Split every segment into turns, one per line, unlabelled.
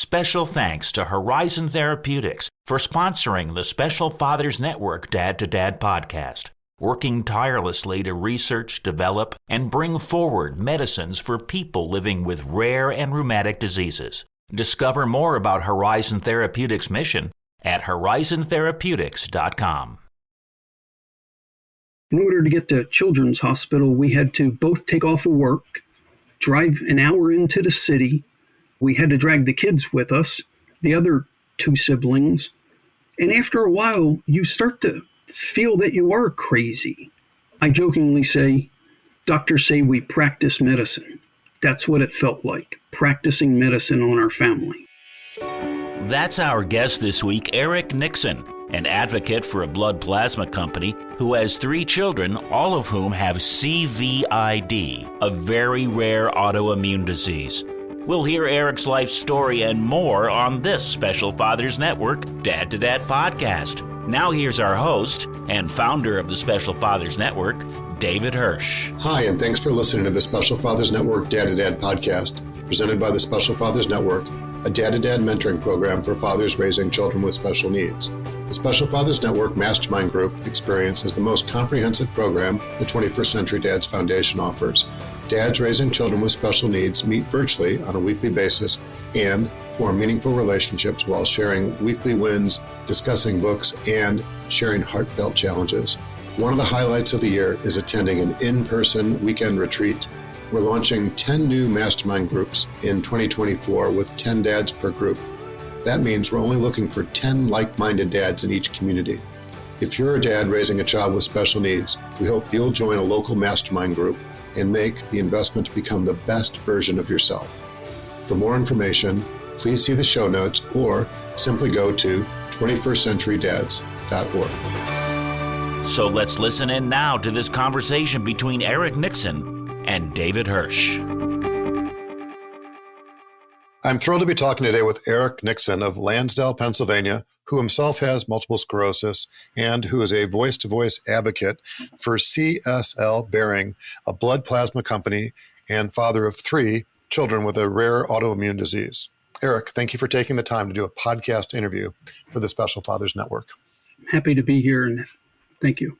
Special thanks to Horizon Therapeutics for sponsoring the Special Fathers Network Dad to Dad podcast, working tirelessly to research, develop, and bring forward medicines for people living with rare and rheumatic diseases. Discover more about Horizon Therapeutics' mission at horizontherapeutics.com.
In order to get to Children's Hospital, we had to both take off of work, drive an hour into the city. We had to drag the kids with us, the other two siblings. And after a while, you start to feel that you are crazy. I jokingly say, doctors say we practice medicine. That's what it felt like, practicing medicine on our family.
That's our guest this week, Eric Nixon, an advocate for a blood plasma company who has 3 children, all of whom have CVID, a very rare autoimmune disease. We'll hear Eric's life story and more on this Special Fathers Network Dad to Dad podcast. Now here's our host and founder of the Special Fathers Network, David Hirsch.
Hi, and thanks for listening to the Special Fathers Network Dad to Dad podcast, presented by the Special Fathers Network, a Dad to Dad mentoring program for fathers raising children with special needs. The Special Fathers Network Mastermind Group experience is the most comprehensive program the 21st Century Dads Foundation offers. Dads raising children with special needs meet virtually on a weekly basis and form meaningful relationships while sharing weekly wins, discussing books, and sharing heartfelt challenges. One of the highlights of the year is attending an in-person weekend retreat. We're launching 10 new mastermind groups in 2024 with 10 dads per group. That means we're only looking for 10 like-minded dads in each community. If you're a dad raising a child with special needs, we hope you'll join a local mastermind group and make the investment to become the best version of yourself. For more information, please see the show notes or simply go to 21stcenturydads.org.
So let's listen in now to this conversation between Eric Nixon and David Hirsch.
I'm thrilled to be talking today with Eric Nixon of Lansdale, Pennsylvania, who himself has multiple sclerosis and who is a voice-to-voice advocate for CSL Behring, a blood plasma company, and father of 3 children with a rare autoimmune disease. Eric, thank you for taking the time to do a podcast interview for the Special Fathers Network.
Happy to be here, and thank you.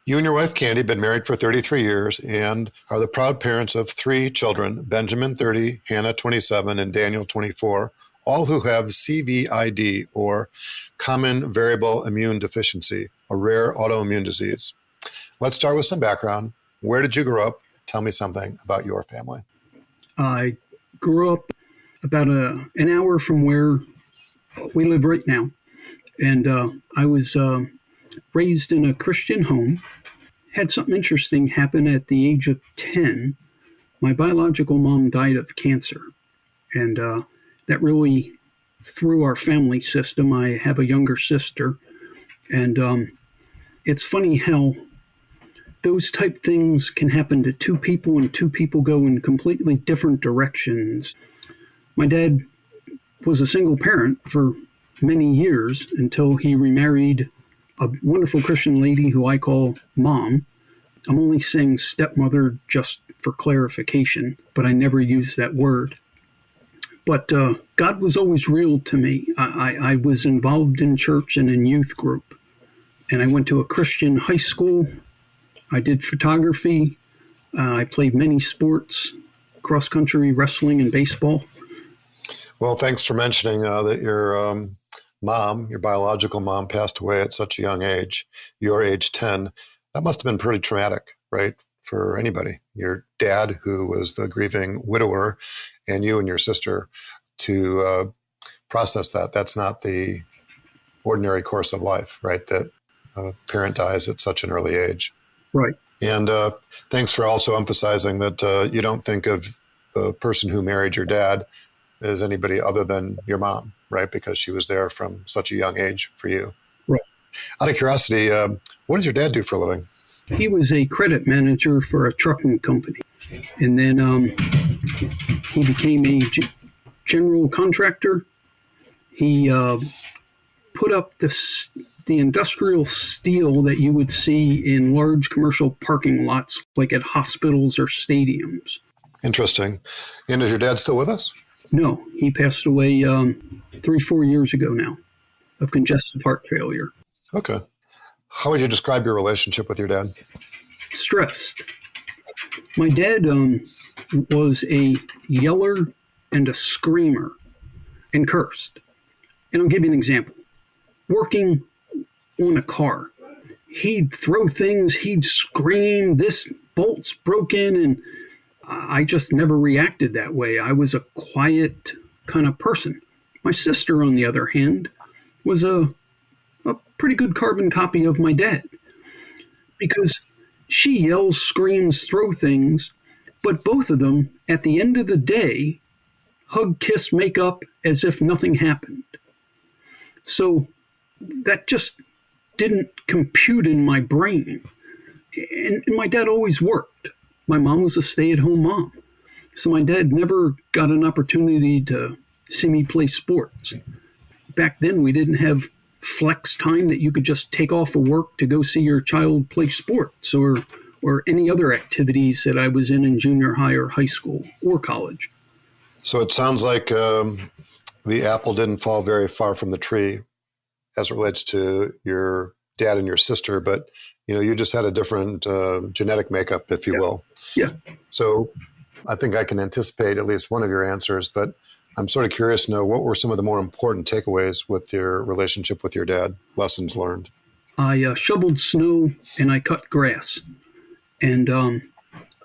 You and your wife, Candy, have been married for 33 years and are the proud parents of 3 children, Benjamin, 30, Hannah, 27, and Daniel, 24, all who have CVID, or Common Variable Immune Deficiency, a rare autoimmune disease. Let's start with some background. Where did you grow up? Tell me something about your family.
I grew up about an hour from where we live right now, and I was raised in a Christian home. Had something interesting happen at the age of 10. My biological mom died of cancer, and that really threw our family system. I have a younger sister, and it's funny how those type things can happen to 2 people, and 2 people go in completely different directions. My dad was a single parent for many years until he remarried a wonderful Christian lady who I call Mom. I'm only saying stepmother just for clarification, but I never use that word. But God was always real to me. I was involved in church and in youth group, and I went to a Christian high school. I did photography. I played many sports, cross-country, wrestling, and baseball.
Well, thanks for mentioning that your mom, your biological mom, passed away at such a young age, your age 10. That must have been pretty traumatic, right, for anybody. Your dad, who was the grieving widower, and you and your sister to process that. That's not the ordinary course of life, right, that a parent dies at such an early age.
Right.
And thanks for also emphasizing that you don't think of the person who married your dad as anybody other than your mom, right? Because she was there from such a young age for you.
Right.
Out of curiosity, what does your dad do for a living?
He was a credit manager for a trucking company. And then he became a general contractor. He put up the industrial steel that you would see in large commercial parking lots, like at hospitals or stadiums.
Interesting. And is your dad still with us?
No, he passed away 3-4 years ago now of congestive heart failure.
Okay. How would you describe your relationship with your dad?
Stressed. My dad was a yeller and a screamer and cursed. And I'll give you an example. Working on a car, he'd throw things, he'd scream, this bolt's broken, and I just never reacted that way. I was a quiet kind of person. My sister, on the other hand, was a pretty good carbon copy of my dad, because she yells, screams, throw things, but both of them, at the end of the day, hug, kiss, make up as if nothing happened. So that just didn't compute in my brain. And my dad always worked. My mom was a stay-at-home mom. So my dad never got an opportunity to see me play sports. Back then, we didn't have flex time that you could just take off of work to go see your child play sports or any other activities that I was in junior high or high school or college.
So it sounds like the apple didn't fall very far from the tree as it relates to your dad and your sister, but you just had a different genetic makeup, if you will.
Yeah.
So I think I can anticipate at least one of your answers, but I'm sort of curious to know, what were some of the more important takeaways with your relationship with your dad, lessons learned?
I shoveled snow and I cut grass. And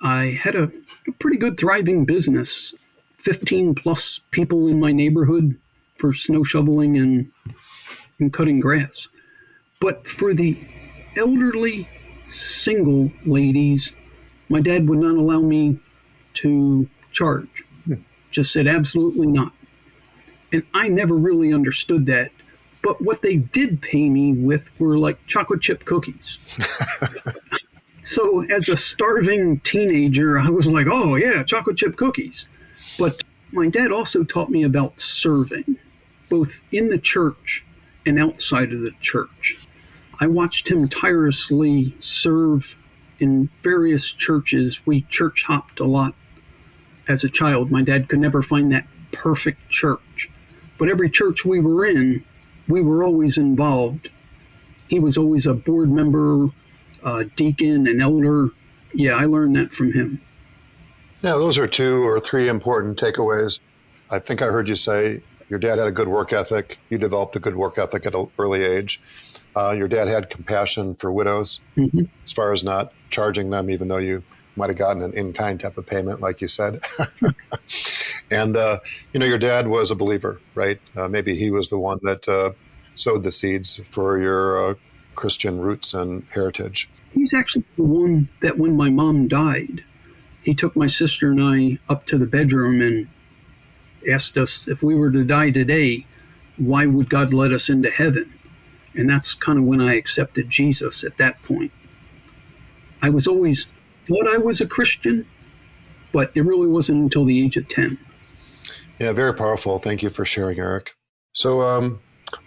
I had a pretty good thriving business, 15 plus people in my neighborhood for snow shoveling and cutting grass. But for the elderly single ladies, my dad would not allow me to charge. Just said absolutely not. And I never really understood that. But what they did pay me with were like chocolate chip cookies. So as a starving teenager, I was like, oh yeah, chocolate chip cookies. But my dad also taught me about serving, both in the church and outside of the church. I watched him tirelessly serve in various churches. We church hopped a lot as a child. My dad could never find that perfect church. But every church we were in, we were always involved. He was always a board member, deacon, and elder. Yeah, I learned that from him.
Yeah, those are 2 or 3 important takeaways. I think I heard you say your dad had a good work ethic. You developed a good work ethic at an early age. Your dad had compassion for widows, as far as not charging them, even though you might have gotten an in-kind type of payment, like you said. And, your dad was a believer, right? Maybe he was the one that sowed the seeds for your Christian roots and heritage.
He's actually the one that when my mom died, he took my sister and I up to the bedroom and asked us, if we were to die today, why would God let us into heaven? And that's kind of when I accepted Jesus at that point. I was always thought I was a Christian, but it really wasn't until the age of 10.
Yeah, very powerful. Thank you for sharing, Eric. So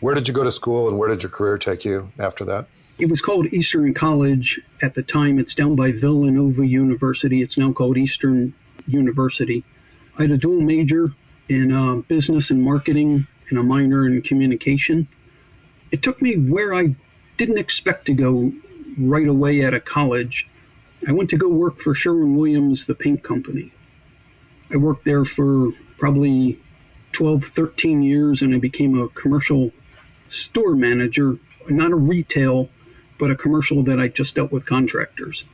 where did you go to school and where did your career take you after that?
It was called Eastern College at the time. It's down by Villanova University. It's now called Eastern University. I had a dual major in business and marketing and a minor in communication. It took me where I didn't expect to go right away out of college. I went to go work for Sherwin-Williams, the paint company. I worked there for probably 12, 13 years, and I became a commercial store manager, not a retail, but a commercial that I just dealt with contractors,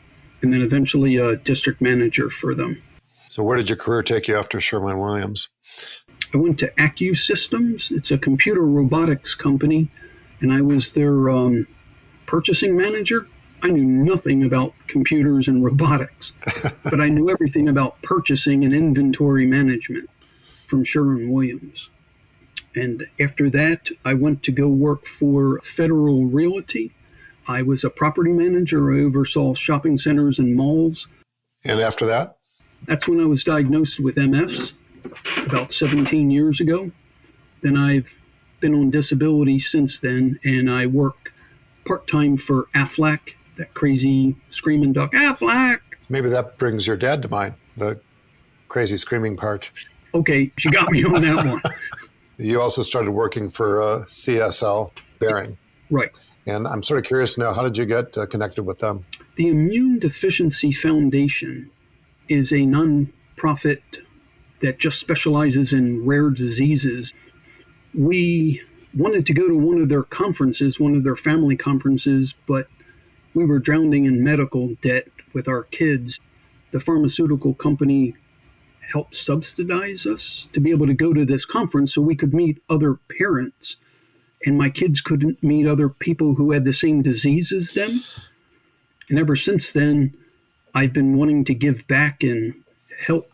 and then eventually a district manager for them.
So where did your career take you after Sherwin-Williams?
I went to Accu Systems. It's a computer robotics company, and I was their purchasing manager. I knew nothing about computers and robotics, but I knew everything about purchasing and inventory management from Sherwin-Williams. And after that, I went to go work for Federal Realty. I was a property manager. I oversaw shopping centers and malls.
And after that?
That's when I was diagnosed with MS about 17 years ago. Then I've been on disability since then, and I work part-time for Aflac, that crazy screaming duck, Aflac.
Maybe that brings your dad to mind, the crazy screaming part.
Okay, she got me on that one.
You also started working for CSL Behring.
Right.
And I'm sort of curious now, how did you get connected with them?
The Immune Deficiency Foundation is a nonprofit that just specializes in rare diseases. We wanted to go to one of their conferences, one of their family conferences, but we were drowning in medical debt with our kids. The pharmaceutical company helped subsidize us to be able to go to this conference so we could meet other parents. And my kids couldn't meet other people who had the same disease as them. And ever since then, I've been wanting to give back and help.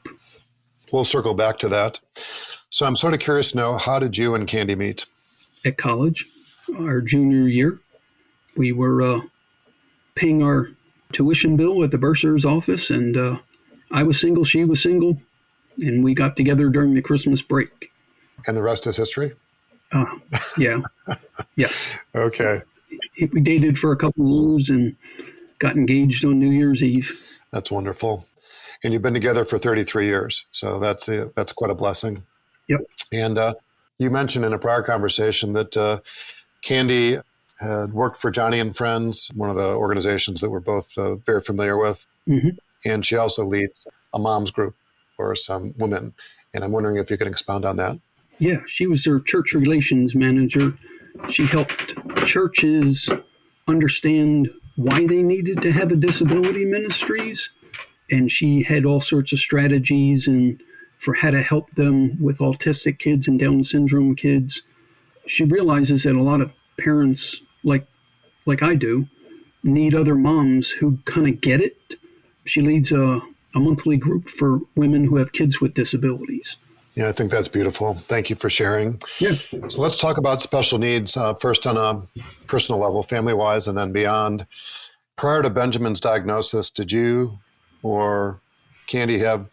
We'll circle back to that. So I'm sort of curious to know, how did you and Candy meet?
At college, our junior year, we were paying our tuition bill at the bursar's office, and I was single, she was single, and we got together during the Christmas break.
And the rest is history?
Yeah. Yeah.
Okay.
We dated for a couple of years and got engaged on New Year's Eve.
That's wonderful. And you've been together for 33 years. So that's quite a blessing.
Yep.
And you mentioned in a prior conversation that Candy had worked for Joni and Friends, one of the organizations that we're both very familiar with.
Mm-hmm.
And she also leads a mom's group for some women. And I'm wondering if you could expound on that.
Yeah, she was their church relations manager. She helped churches understand why they needed to have a disability ministries. And she had all sorts of strategies and for how to help them with autistic kids and Down syndrome kids. She realizes that a lot of parents, like I do, need other moms who kind of get it. She leads a monthly group for women who have kids with disabilities.
Yeah, I think that's beautiful. Thank you for sharing.
Yeah.
So let's talk about special needs first on a personal level, family-wise, and then beyond. Prior to Benjamin's diagnosis, did you or Candy have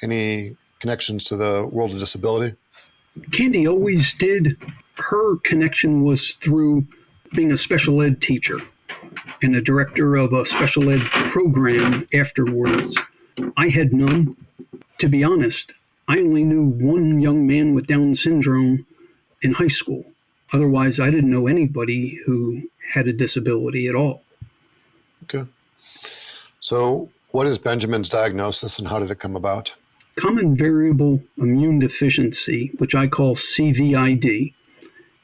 any connections to the world of disability?
Candy always did. Her connection was through being a special ed teacher and a director of a special ed program afterwards. I had none. To be honest, I only knew one young man with Down syndrome in high school. Otherwise, I didn't know anybody who had a disability at all.
Okay. So what is Benjamin's diagnosis and how did it come about?
Common Variable Immune Deficiency, which I call CVID,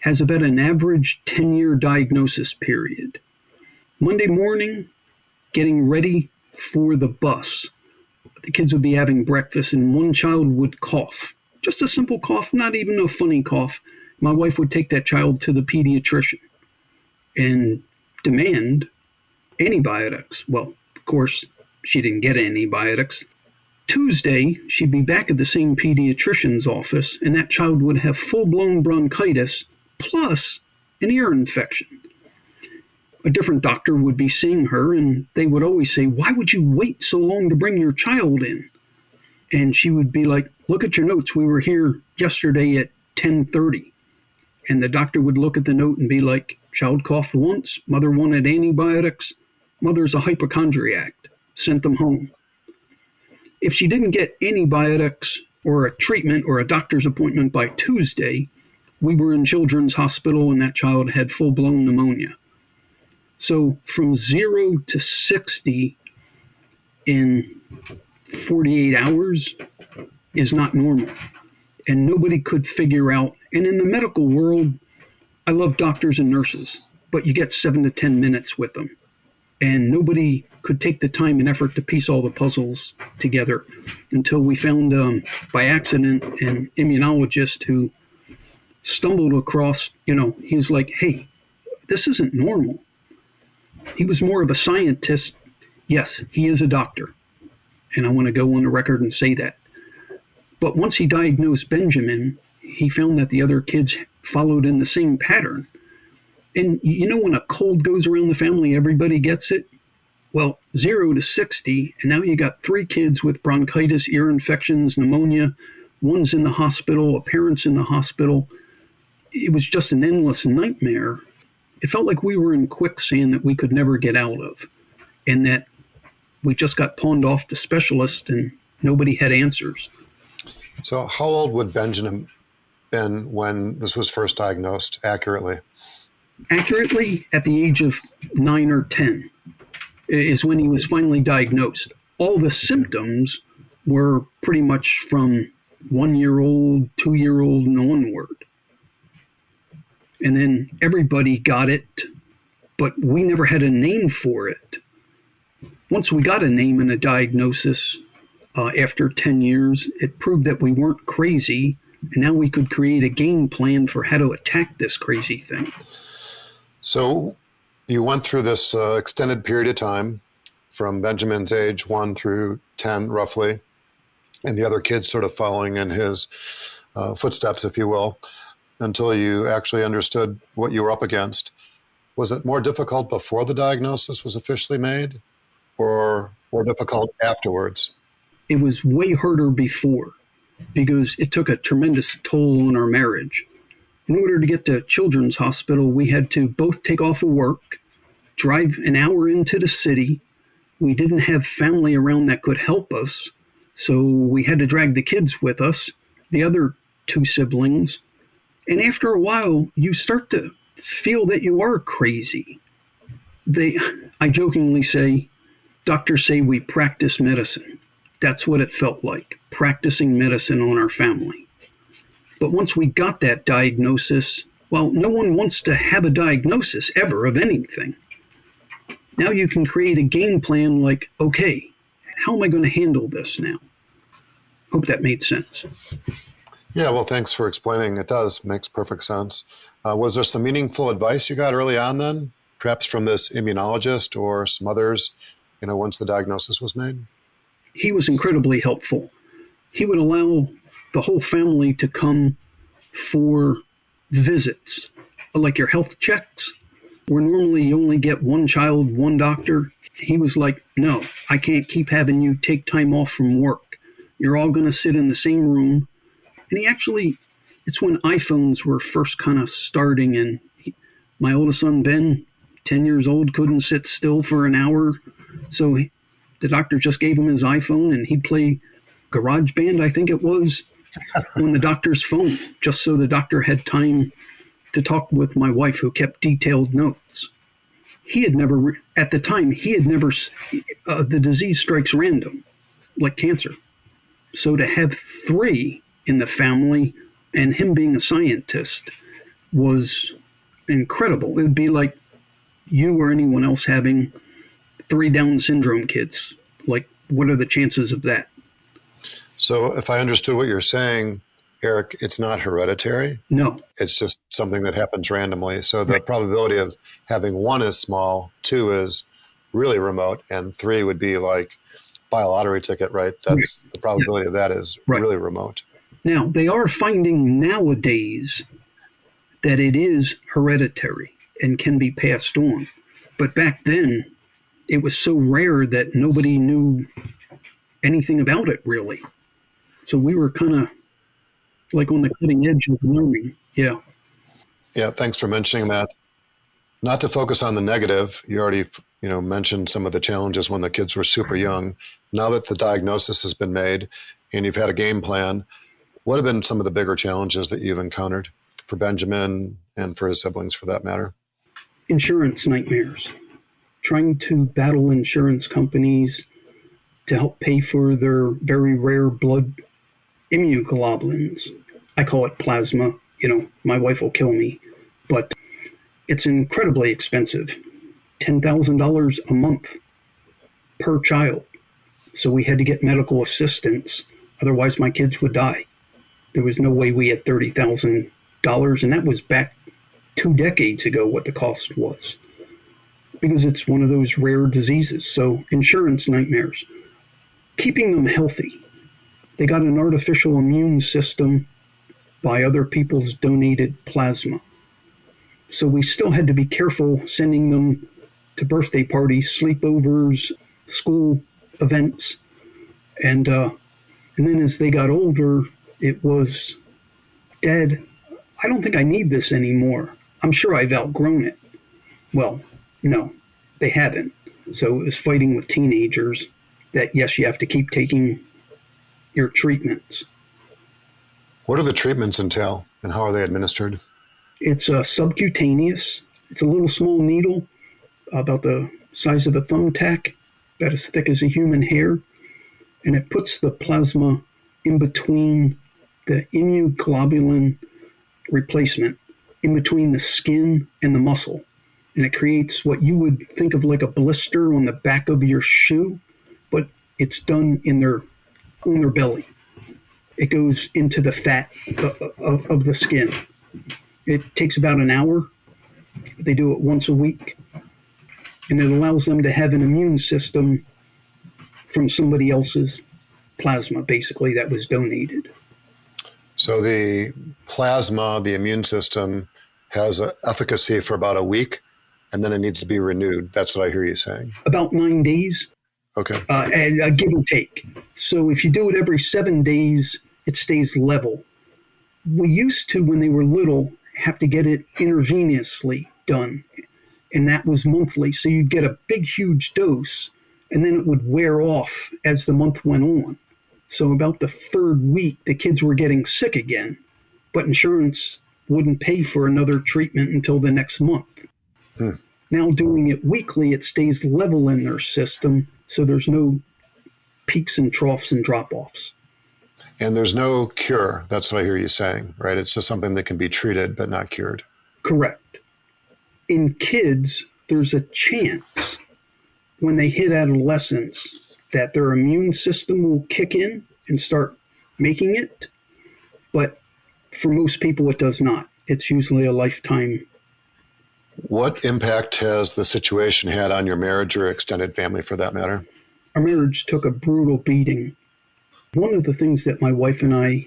has about an average 10-year diagnosis period. Monday morning, getting ready for the bus, the kids would be having breakfast and one child would cough. Just a simple cough, not even a funny cough. My wife would take that child to the pediatrician and demand antibiotics. Well, of course, she didn't get antibiotics. Tuesday, she'd be back at the same pediatrician's office, and that child would have full-blown bronchitis plus an ear infection. A different doctor would be seeing her, and they would always say, "Why would you wait so long to bring your child in?" And she would be like, "Look at your notes. We were here yesterday at 10:30. And the doctor would look at the note and be like, "Child coughed once. Mother wanted antibiotics. Mother's a hypochondriac." Sent them home. If she didn't get antibiotics or a treatment or a doctor's appointment by Tuesday, we were in Children's Hospital and that child had full-blown pneumonia. So from 0 to 60 in 48 hours is not normal. And nobody could figure out. And in the medical world, I love doctors and nurses, but you get 7 to 10 minutes with them. And nobody could take the time and effort to piece all the puzzles together until we found, by accident, an immunologist who stumbled across, he's like, "Hey, this isn't normal." He was more of a scientist. Yes, he is a doctor. And I want to go on the record and say that. But once he diagnosed Benjamin, he found that the other kids followed in the same pattern. And when a cold goes around the family, everybody gets it? Well, 0 to 60, and now you got 3 kids with bronchitis, ear infections, pneumonia. One's in the hospital, a parent's in the hospital. It was just an endless nightmare. It felt like we were in quicksand that we could never get out of, and that we just got pawned off to specialists and nobody had answers.
So how old would Benjamin been when this was first diagnosed accurately?
Accurately, at the age of 9 or 10 is when he was finally diagnosed. All the symptoms were pretty much from 1-year-old, 2-year-old, and onward. And then everybody got it, but we never had a name for it. Once we got a name and a diagnosis, after 10 years, it proved that we weren't crazy, and now we could create a game plan for how to attack this crazy thing.
So you went through this extended period of time from Benjamin's age 1 through 10, roughly, and the other kids sort of following in his footsteps, if you will, until you actually understood what you were up against. Was it more difficult before the diagnosis was officially made, or more difficult afterwards?
It was way harder before because it took a tremendous toll on our marriage. In order to get to Children's Hospital, we had to both take off of work, drive an hour into the city. We didn't have family around that could help us, so we had to drag the kids with us, the other 2 siblings. And after a while, you start to feel that you are crazy. I jokingly say, doctors say we practice medicine. That's what it felt like, practicing medicine on our family. But once we got that diagnosis, well, no one wants to have a diagnosis ever of anything. Now you can create a game plan like, okay, how am I going to handle this now? Hope that made sense.
Yeah, well, thanks for explaining. It does. Makes perfect sense. Was there some meaningful advice you got early on then, perhaps from this immunologist or some others, once the diagnosis was made?
He was incredibly helpful. He would allow the whole family to come for visits, like your health checks, where normally you only get one child, one doctor. He was like, no, I can't keep having you take time off from work. You're all going to sit in the same room. And it's when iPhones were first kind of starting, and my oldest son, Ben, 10 years old, couldn't sit still for an hour. So the doctor just gave him his iPhone, and he'd play GarageBand, I think it was, on the doctor's phone, just so the doctor had time to talk with my wife, who kept detailed notes. At the time, the disease strikes random, like cancer. So to have 3 in the family, and him being a scientist, was incredible. It would be like you or anyone else having 3 Down syndrome kids. Like, what are the chances of that?
So if I understood what you're saying, Eric, it's not hereditary?
No.
It's just something that happens randomly. So the probability of having 1 is small, 2 is really remote, and 3 would be like buy a lottery ticket, right? That's the probability of that is really remote.
Now, they are finding nowadays that it is hereditary and can be passed on. But back then, it was so rare that nobody knew anything about it, really. So we were kind of like on the cutting edge of learning. Yeah.
Yeah, thanks for mentioning that. Not to focus on the negative, you already mentioned some of the challenges when the kids were super young. Now that the diagnosis has been made and you've had a game plan, what have been some of the bigger challenges that you've encountered for Benjamin and for his siblings, for that matter?
Insurance nightmares. Trying to battle insurance companies to help pay for their very rare blood immunoglobulins. I call it plasma. My wife will kill me, but it's incredibly expensive. $10,000 a month per child. So we had to get medical assistance. Otherwise, my kids would die. There was no way we had $30,000, and that was back 2 decades ago what the cost was, because it's one of those rare diseases. So insurance nightmares. Keeping them healthy. They got an artificial immune system by other people's donated plasma. So we still had to be careful sending them to birthday parties, sleepovers, school events. And then as they got older, it was, Dad, I don't think I need this anymore. I'm sure I've outgrown it. Well, no, they haven't. So it was fighting with teenagers that, yes, you have to keep taking your treatments.
What do the treatments entail, and how are they administered?
It's subcutaneous. It's a little small needle, about the size of a thumbtack, about as thick as a human hair, and it puts the plasma in between the immunoglobulin replacement, in between the skin and the muscle. And it creates what you would think of like a blister on the back of your shoe, but it's done on their belly. It goes into the fat of the skin. It takes about an hour. They do it once a week. And it allows them to have an immune system from somebody else's plasma, basically, that was donated.
So the plasma, the immune system, has efficacy for about a week, and then it needs to be renewed. That's what I hear you saying.
About 9 days.
Okay.
And give or take. So if you do it every 7 days, it stays level. We used to, when they were little, have to get it intravenously done, and that was monthly. So you'd get a big, huge dose, and then it would wear off as the month went on. So about the third week, the kids were getting sick again, but insurance wouldn't pay for another treatment until the next month. Now doing it weekly, it stays level in their system, so there's no peaks and troughs and drop-offs.
And there's no cure. That's what I hear you saying, right? It's just something that can be treated but not cured.
Correct. In kids, there's a chance when they hit adolescence that their immune system will kick in and start making it. But for most people, it does not. It's usually a lifetime.
What impact has the situation had on your marriage or extended family, for that matter?
Our marriage took a brutal beating. One of the things that my wife and I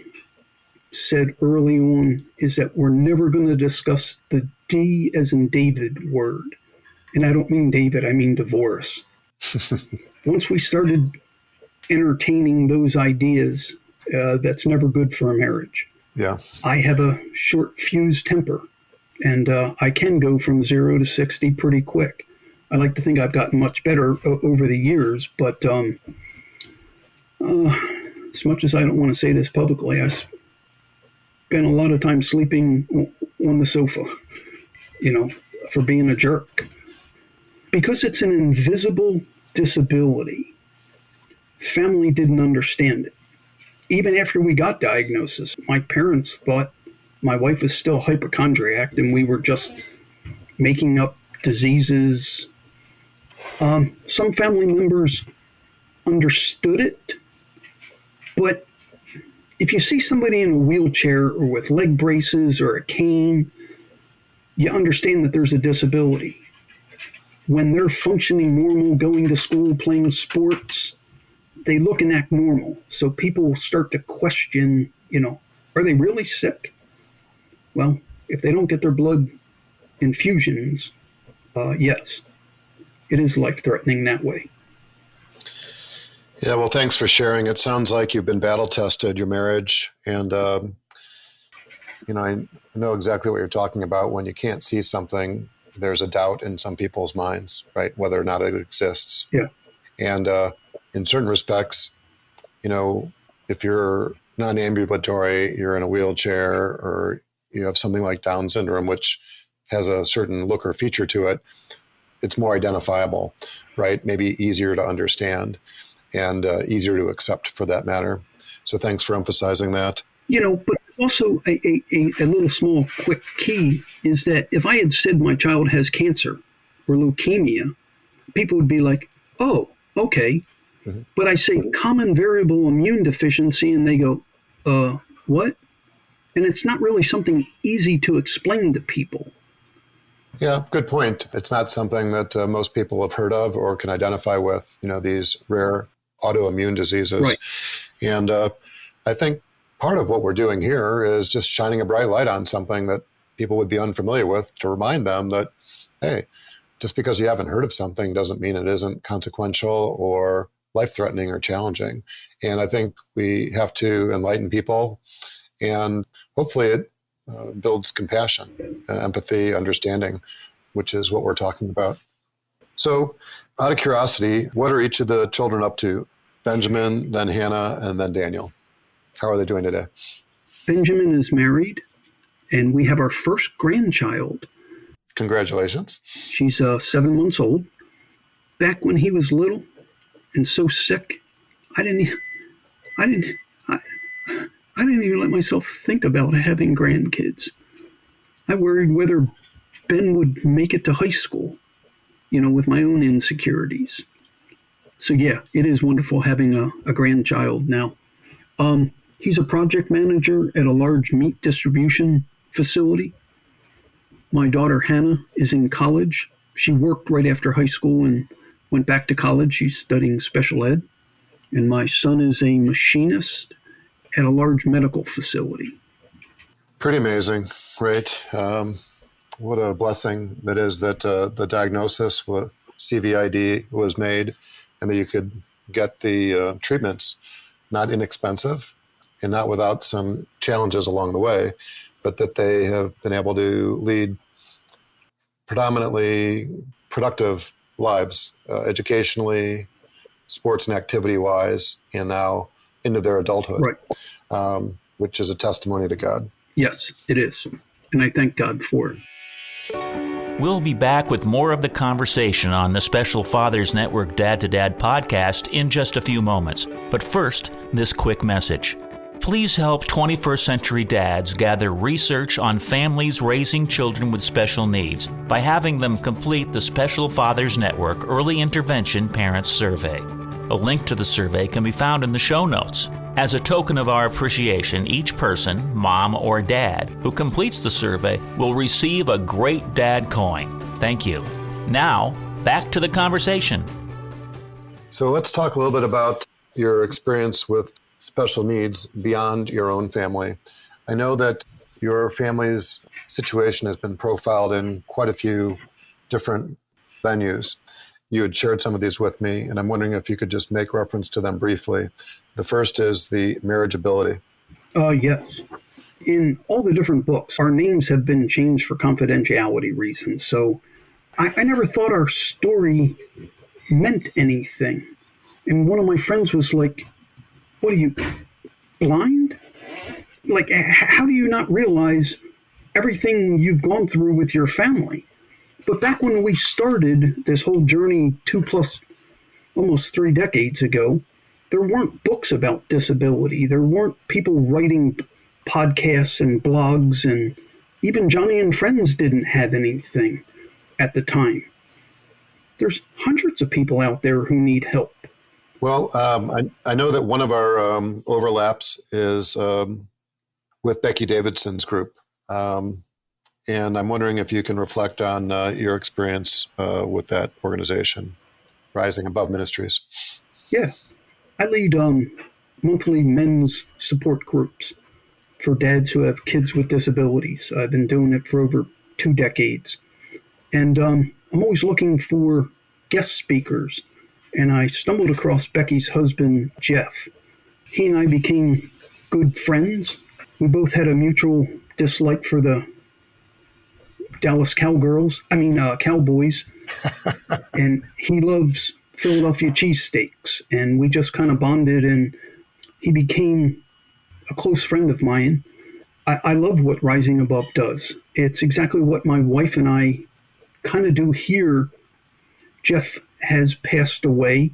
said early on is that we're never going to discuss the D as in David word. And I don't mean David, I mean divorce. Once we started entertaining those ideas, that's never good for a marriage.
Yeah.
I have a short fuse temper, and I can go from 0 to 60 pretty quick. I like to think I've gotten much better over the years, but as much as I don't want to say this publicly, I spent a lot of time sleeping on the sofa, for being a jerk. Because it's an invisible disability, family didn't understand it. Even after we got diagnosis, my parents thought my wife was still hypochondriac and we were just making up diseases. Some family members understood it, but if you see somebody in a wheelchair or with leg braces or a cane, you understand that there's a disability. When they're functioning normal, going to school, playing sports, they look and act normal. So people start to question, are they really sick? Well, if they don't get their blood infusions, yes, it is life-threatening that way.
Yeah, well, thanks for sharing. It sounds like you've been battle-tested, your marriage, and I know exactly what you're talking about. When you can't see something, there's a doubt in some people's minds, right, whether or not it exists.
Yeah.
And in certain respects, if you're non-ambulatory, you're in a wheelchair, or you have something like Down syndrome, which has a certain look or feature to it, it's more identifiable, right? Maybe easier to understand and easier to accept, for that matter. So thanks for emphasizing that.
But also a little small quick key is that if I had said my child has cancer or leukemia, people would be like, oh, okay. Mm-hmm. But I say Common Variable Immune Deficiency, and they go, what? And it's not really something easy to explain to people.
Yeah, good point. It's not something that most people have heard of or can identify with, these rare autoimmune diseases.
Right.
And I think part of what we're doing here is just shining a bright light on something that people would be unfamiliar with, to remind them that, hey, just because you haven't heard of something doesn't mean it isn't consequential or life-threatening or challenging. And I think we have to enlighten people, and hopefully it builds compassion, empathy, understanding, which is what we're talking about. So out of curiosity, what are each of the children up to? Benjamin, then Hannah, and then Daniel. How are they doing today?
Benjamin is married, and we have our first grandchild.
Congratulations.
She's 7 months old. Back when he was little and so sick, I didn't even let myself think about having grandkids. I worried whether Ben would make it to high school, with my own insecurities. So yeah, it is wonderful having a grandchild now. He's a project manager at a large meat distribution facility. My daughter Hannah is in college. She worked right after high school and went back to college. She's studying special ed. And my son is a machinist at a large medical facility.
Pretty amazing, right? What a blessing that is that the diagnosis with CVID was made and that you could get the treatments, not inexpensive and not without some challenges along the way, but that they have been able to lead predominantly productive lives, educationally, sports and activity-wise, and now into their adulthood,
right.
Which is a testimony to God.
Yes, it is. And I thank God for it.
We'll be back with more of the conversation on the Special Fathers Network Dad to Dad podcast in just a few moments. But first, this quick message. Please help 21st century dads gather research on families raising children with special needs by having them complete the Special Fathers Network Early Intervention Parents Survey. A link to the survey can be found in the show notes. As a token of our appreciation, each person, mom or dad, who completes the survey will receive a Great Dad coin. Thank you. Now, back to the conversation.
So let's talk a little bit about your experience with special needs beyond your own family. I know that your family's situation has been profiled in quite a few different venues. You had shared some of these with me, and I'm wondering if you could just make reference to them briefly. The first is the marriageability.
Yes. In all the different books, our names have been changed for confidentiality reasons. So I never thought our story meant anything. And one of my friends was like, "What are you, blind? Like, how do you not realize everything you've gone through with your family?" But back when we started this whole journey 2+ almost 3 decades ago, there weren't books about disability. There weren't people writing podcasts and blogs, and even Joni and Friends didn't have anything at the time. There's hundreds of people out there who need help.
Well, I know that one of our overlaps is with Becky Davidson's group. And I'm wondering if you can reflect on your experience with that organization, Rising Above Ministries.
Yeah. I lead monthly men's support groups for dads who have kids with disabilities. I've been doing it for over 2 decades. And I'm always looking for guest speakers. And I stumbled across Becky's husband, Jeff. He and I became good friends. We both had a mutual dislike for the Dallas Cowboys. And he loves Philadelphia cheesesteaks. And we just kind of bonded, and he became a close friend of mine. I love what Rising Above does. It's exactly what my wife and I kind of do here. Jeff has passed away,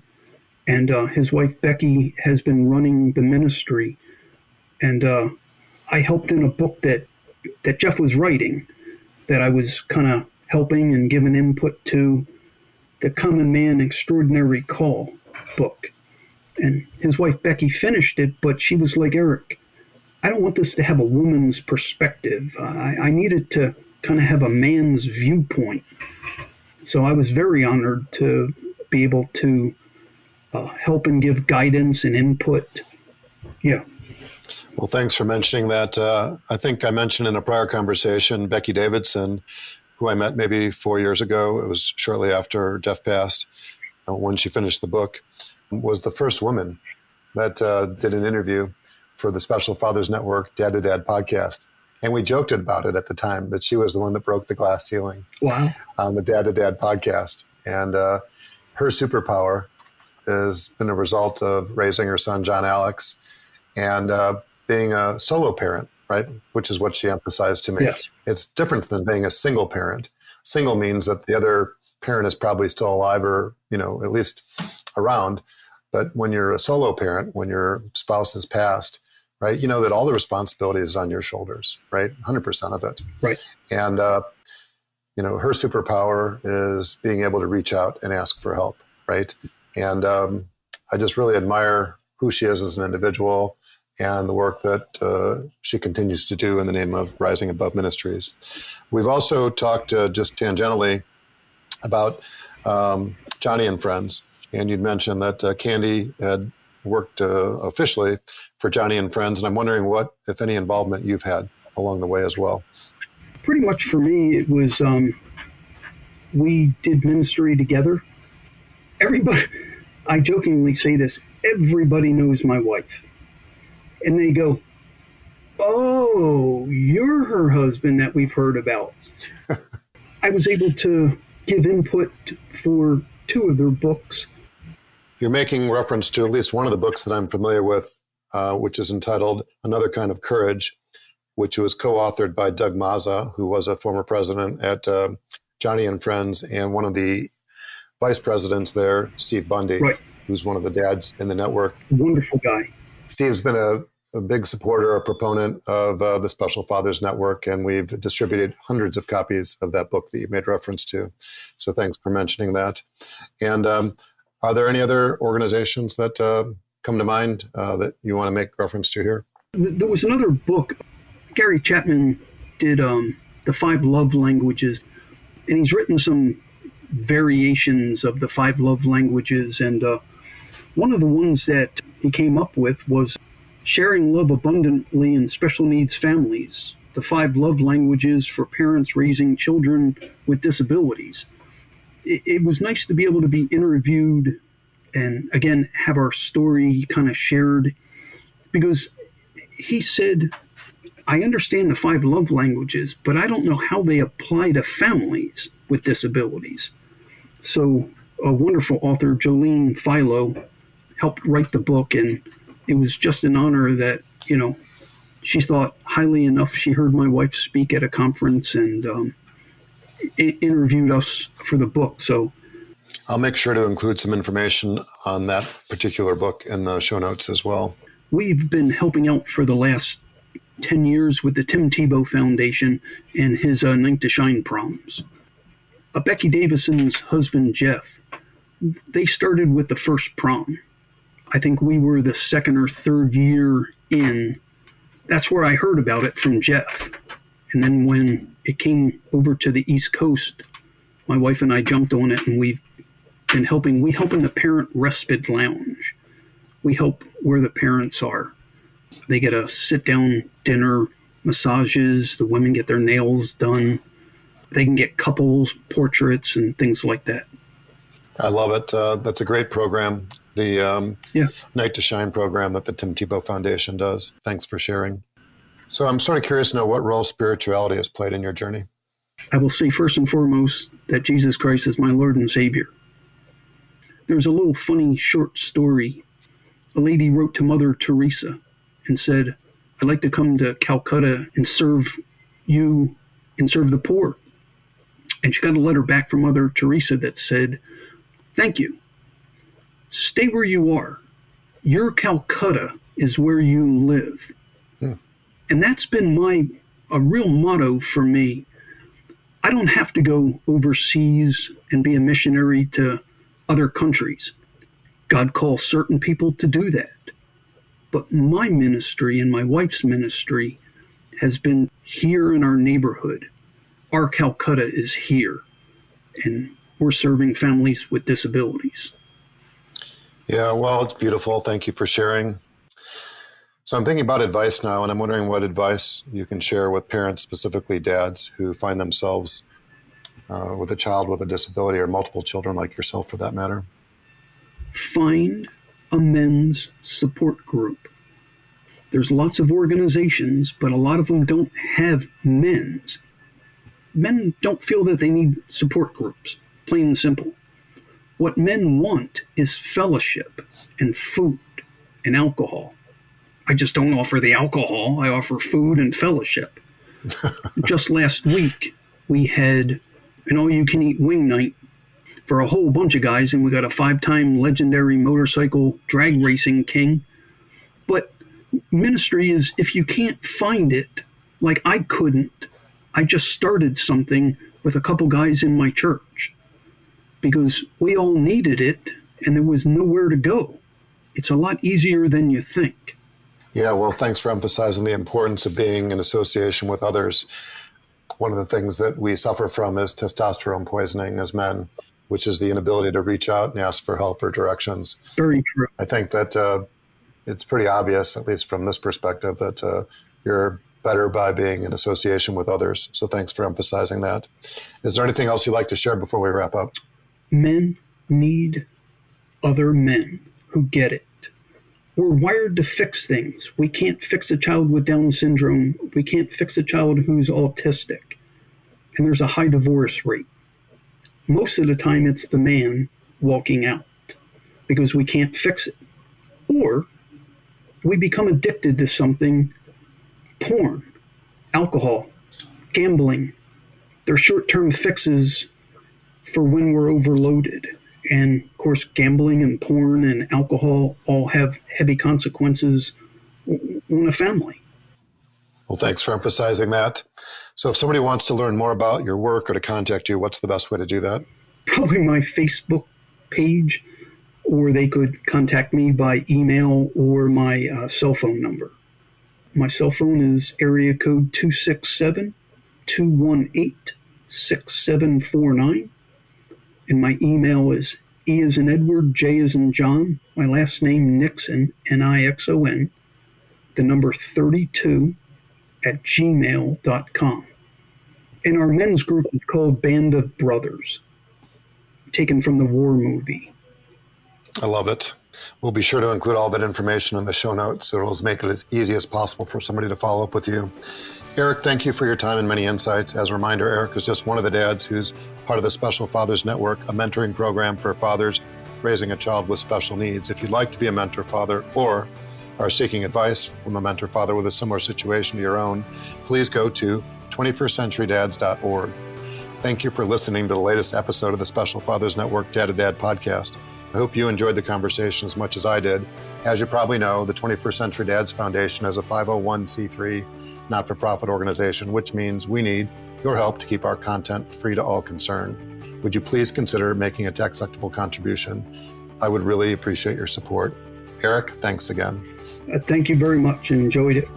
and his wife Becky has been running the ministry. And I helped in a book that Jeff was writing, that I was kind of helping and giving input to, the Common Man Extraordinary Call book. And his wife Becky finished it, but she was like, "Eric, I don't want this to have a woman's perspective. I need it to kind of have a man's viewpoint." So I was very honored to be able to help and give guidance and input. Yeah.
Well, thanks for mentioning that. I think I mentioned in a prior conversation, Becky Davidson, who I met maybe 4 years ago. It was shortly after Jeff passed, when she finished the book, was the first woman that did an interview for the Special Fathers Network Dad to Dad podcast. And we joked about it at the time, that she was the one that broke the glass ceiling.
Wow.
On the Dad to Dad podcast. And her superpower has been a result of raising her son, John Alex, and being a solo parent right? Which is what she emphasized to me.
Yes.
It's different than being a single parent. Single means that the other parent is probably still alive or, at least around. But when you're a solo parent, when your spouse has passed, right, you know that all the responsibility is on your shoulders, right? 100% of it.
Right.
And, her superpower is being able to reach out and ask for help, right? And I just really admire who she is as an individual and the work that she continues to do in the name of Rising Above Ministries. We've also talked just tangentially about Joni and Friends, and you'd mentioned that Candy had worked officially for Joni and Friends, and I'm wondering what, if any, involvement you've had along the way as well.
Pretty much for me, it was we did ministry together. Everybody, I jokingly say this, everybody knows my wife. And they go, "Oh, you're her husband that we've heard about." I was able to give input for 2 of their books.
You're making reference to at least one of the books that I'm familiar with, which is entitled Another Kind of Courage, which was co-authored by Doug Mazza, who was a former president at Joni and Friends, and one of the vice presidents there, Steve Bundy,
right,
who's one of the dads in the network.
Wonderful guy.
Steve's been a big supporter, a proponent of the Special Fathers Network, and we've distributed hundreds of copies of that book that you made reference to. So thanks for mentioning that. And are there any other organizations that come to mind that you want to make reference to here?
There was another book. Gary Chapman did the 5 love languages, and he's written some variations of the 5 love languages. And one of the ones that he came up with was sharing love abundantly in special needs families, the 5 love languages for parents raising children with disabilities. It was nice to be able to be interviewed and, again, have our story kind of shared, because he said, "I understand the 5 love languages, but I don't know how they apply to families with disabilities." So a wonderful author, Jolene Philo, helped write the book, and it was just an honor that, she thought highly enough. She heard my wife speak at a conference and interviewed us for the book. So
I'll make sure to include some information on that particular book in the show notes as well.
We've been helping out for the last 10 years with the Tim Tebow Foundation and his Night to Shine proms. Becky Davison's husband, Jeff, they started with the first prom. I think we were the 2nd or 3rd year in. That's where I heard about it from Jeff. And then when it came over to the East Coast, my wife and I jumped on it, and we've been helping. We help in the Parent Respite Lounge. We help where the parents are. They get a sit-down dinner, massages, the women get their nails done. They can get couples portraits and things like that.
I love it. That's a great program. The Night to Shine program that the Tim Tebow Foundation does. Thanks for sharing. So I'm sort of curious to know what role spirituality has played in your journey.
I will say first and foremost that Jesus Christ is my Lord and Savior. There's a little funny short story. A lady wrote to Mother Teresa and said, "I'd like to come to Calcutta and serve you and serve the poor." And she got a letter back from Mother Teresa that said, "Thank you. Stay where you are. Your Calcutta is where you live." And that's been a real motto for me. I don't have to go overseas and be a missionary to other countries. God calls certain people to do that. But my ministry and my wife's ministry has been here in our neighborhood. Our Calcutta is here, and we're serving families with disabilities.
Yeah, well, it's beautiful. Thank you for sharing. So I'm thinking about advice now, and I'm wondering what advice you can share with parents, specifically dads, who find themselves with a child with a disability or multiple children like yourself for that matter.
Find a men's support group. There's lots of organizations, but a lot of them don't have men's. Men don't feel that they need support groups, plain and simple. What men want is fellowship and food and alcohol. I just don't offer the alcohol. I offer food and fellowship. Just last week, we had an all-you-can-eat wing night for a whole bunch of guys, and we got a 5-time legendary motorcycle drag racing king. But ministry is, if you can't find it, like I couldn't, I just started something with a couple guys in my church because we all needed it and there was nowhere to go. It's a lot easier than you think.
Yeah, well, thanks for emphasizing the importance of being in association with others. One of the things that we suffer from is testosterone poisoning as men, which is the inability to reach out and ask for help or directions.
Very true.
I think that it's pretty obvious, at least from this perspective, that you're better by being in association with others. So thanks for emphasizing that. Is there anything else you'd like to share before we wrap up?
Men need other men who get it. We're wired to fix things. We can't fix a child with Down syndrome. We can't fix a child who's autistic. And there's a high divorce rate. Most of the time, it's the man walking out because we can't fix it. Or we become addicted to something, porn, alcohol, gambling. They're short-term fixes for when we're overloaded. And of course, gambling and porn and alcohol all have heavy consequences on a family.
Well, thanks for emphasizing that. So if somebody wants to learn more about your work or to contact you, what's the best way to do that?
Probably my Facebook page, or they could contact me by email or my cell phone number. My cell phone is area code 267-218-6749. And my email is E as in Edward, J as in John, my last name Nixon, Nixon, the number 32@gmail.com. And our men's group is called Band of Brothers, taken from the war movie.
I love it. We'll be sure to include all that information in the show notes, so it'll make it as easy as possible for somebody to follow up with you. Eric, thank you for your time and many insights. As a reminder, Eric is just one of the dads who's part of the Special Fathers Network, a mentoring program for fathers raising a child with special needs. If you'd like to be a mentor father or are seeking advice from a mentor father with a similar situation to your own, please go to 21stcenturydads.org. Thank you for listening to the latest episode of the Special Fathers Network Dad to Dad podcast. I hope you enjoyed the conversation as much as I did. As you probably know, the 21st Century Dads Foundation is a 501c3 not-for-profit organization, which means we need your help to keep our content free to all concerned. Would you please consider making a tax-deductible contribution? I would really appreciate your support. Eric, thanks again.
Thank you very much and enjoyed it.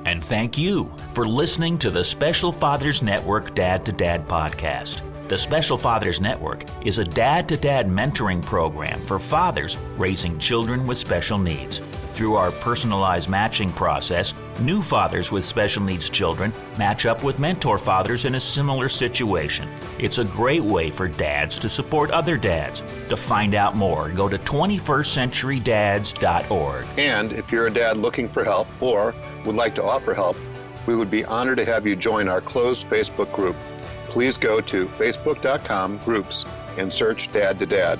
And thank you for listening to the Special Fathers Network Dad to Dad podcast. The Special Fathers Network is a dad-to-dad mentoring program for fathers raising children with special needs. Through our personalized matching process, new fathers with special needs children match up with mentor fathers in a similar situation. It's a great way for dads to support other dads. To find out more, go to 21stcenturydads.org.
And if you're a dad looking for help or would like to offer help, we would be honored to have you join our closed Facebook group. Please go to facebook.com/groups and search Dad to Dad.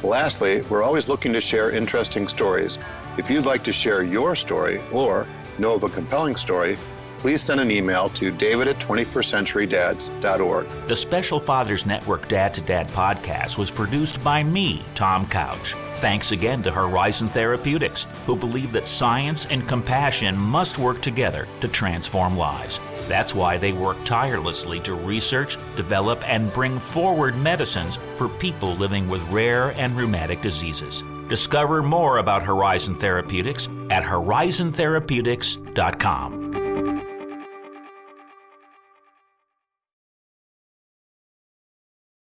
Lastly, we're always looking to share interesting stories. If you'd like to share your story or know of a compelling story, please send an email to david@21stcenturydads.org.
The Special Fathers Network Dad to Dad podcast was produced by me, Tom Couch. Thanks again to Horizon Therapeutics, who believe that science and compassion must work together to transform lives. That's why they work tirelessly to research, develop, and bring forward medicines for people living with rare and rheumatic diseases. Discover more about Horizon Therapeutics at horizontherapeutics.com.